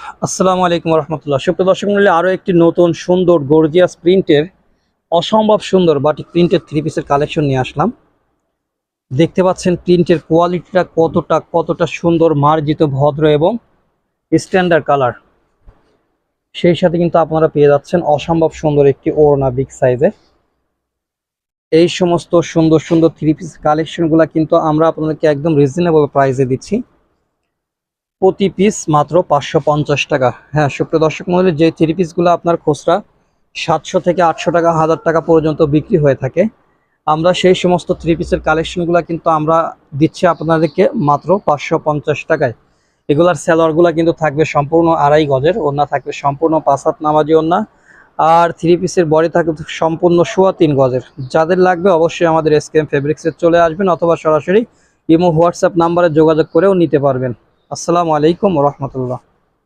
আসসালামু আলাইকুম রহমতুল্লাহ। সুপ্রিয় দর্শক মণ্ডলী, আরও একটি নতুন সুন্দর গর্জিয়াস প্রিন্টের অসম্ভব সুন্দর বাটিক প্রিন্টের থ্রি পিসের কালেকশন নিয়ে আসলাম। দেখতে পাচ্ছেন প্রিন্টের কোয়ালিটিটা কতটা সুন্দর, মার্জিত, ভদ্র এবং স্ট্যান্ডার্ড কালার। সেই সাথে কিন্তু আপনারা পেয়ে যাচ্ছেন অসম্ভব সুন্দর একটি ওড়না বিগ সাইজের। এই সমস্ত সুন্দর সুন্দর থ্রি পিস কালেকশনগুলো কিন্তু আমরা আপনাদেরকে একদম রিজনেবল প্রাইসে দিচ্ছি। প্রতি পিস মাত্র 550 টাকা। হ্যাঁ সুপ্রিয় দর্শক মণ্ডলী, যে থ্রি পিসগুলো আপনার খুচরা 700 থেকে 800 টাকা, 1000 টাকা পর্যন্ত বিক্রি হয়ে থাকে, আমরা সেই সমস্ত থ্রি পিসের কালেকশনগুলো কিন্তু আমরা দিচ্ছি আপনাদেরকে মাত্র 550 টাকায়। এগুলার সেলোয়ারগুলো কিন্তু থাকবে সম্পূর্ণ আড়াই গজের, ওড়না থাকবে সম্পূর্ণ 5 হাত নামাজি ওড়না, আর থ্রি পিসের বডি থাকবে সম্পূর্ণ 3.25 গজের। যাদের লাগবে অবশ্যই আমাদের এসকেএম ফেব্রিক্সে চলে আসবেন, অথবা সরাসরি ইমো হোয়াটসঅ্যাপ নাম্বারে যোগাযোগ করেও নিতে পারবেন। আসসালামু আলাইকুম রহমতুল্লাহ।